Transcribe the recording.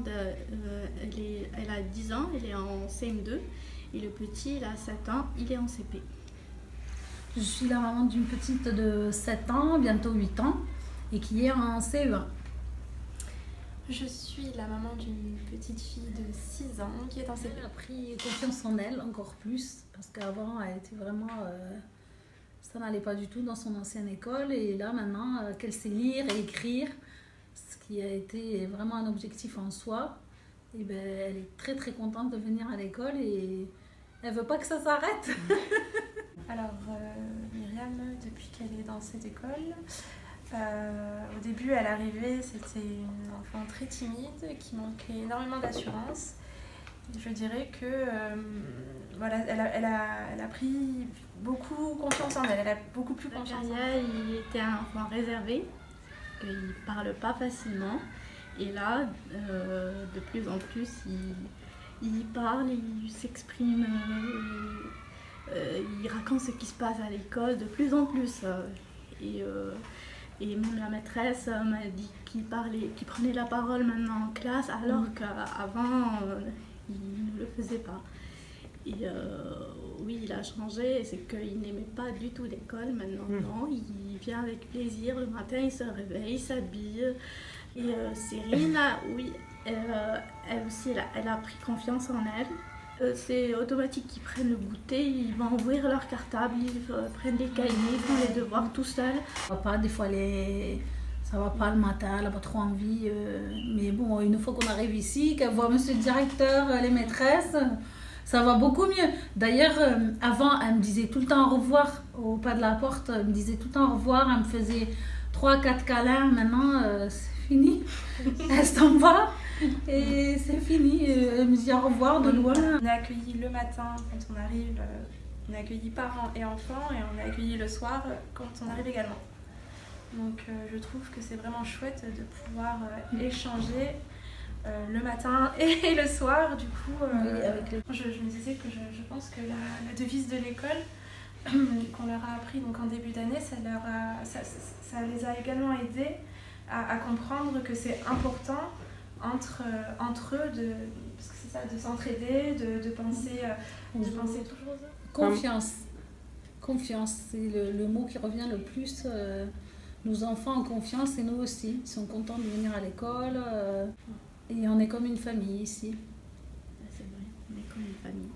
grande, elle a 10 ans, elle est en CM2. Et le petit, il a 7 ans, il est en CP. Je suis la maman d'une petite de 7 ans, bientôt 8 ans, et qui est en CE1. Je suis la maman d'une petite fille de 6 ans qui est en CP. Elle a pris confiance en elle encore plus, parce qu'avant, elle était vraiment... ça n'allait pas du tout dans son ancienne école, et là, maintenant, qu'elle sait lire et écrire, ce qui a été vraiment un objectif en soi, et ben, elle est très très contente de venir à l'école, et elle veut pas que ça s'arrête. Alors, Myriam, depuis qu'elle est dans cette école, au début, à l'arrivée, c'était une enfant très timide qui manquait énormément d'assurance. Je dirais que voilà, elle a pris beaucoup confiance en elle. Elle a beaucoup plus confiance en elle. Il était un enfant réservé, il ne parle pas facilement. Et là, de plus en plus, il parle, il s'exprime, il raconte ce qui se passe à l'école de plus en plus. Et même la maîtresse m'a dit qu'il prenait la parole maintenant en classe, alors qu'avant, il ne le faisait pas. Et oui, il a changé, c'est qu'il n'aimait pas du tout l'école. Maintenant, non, il vient avec plaisir. Le matin, il se réveille, il s'habille. Et Cyrine, oui, elle aussi, elle a pris confiance en elle. C'est automatique qu'ils prennent le goûter, ils vont ouvrir leur cartable, ils prennent les cahiers, ils font les devoirs tout seuls. Des fois, ça va pas le matin, elle n'a pas trop envie. Mais bon, une fois qu'on arrive ici, qu'elle voit monsieur le directeur, les maîtresses, ça va beaucoup mieux. D'ailleurs, avant, elle me disait tout le temps au revoir au pas de la porte. Elle me disait tout le temps au revoir, elle me faisait 3-4 câlins. Maintenant, c'est fini. Elle s'en va et c'est fini. Elle me dit au revoir de loin. On est accueillis le matin quand on arrive, on est accueillis parents et enfants, et on est accueillis le soir quand on arrive également. Donc je trouve que c'est vraiment chouette de pouvoir échanger le matin et le soir. Du coup, je me disais que je pense que la devise de l'école qu'on leur a appris donc en début d'année, ça les a également aidés à comprendre que c'est important entre eux, parce que c'est ça, de s'entraider, de penser toujours aux autres. Confiance. Confiance, c'est le mot qui revient le plus. Nos enfants ont confiance et nous aussi. Ils sont contents de venir à l'école. Et on est comme une famille ici. C'est vrai, on est comme une famille.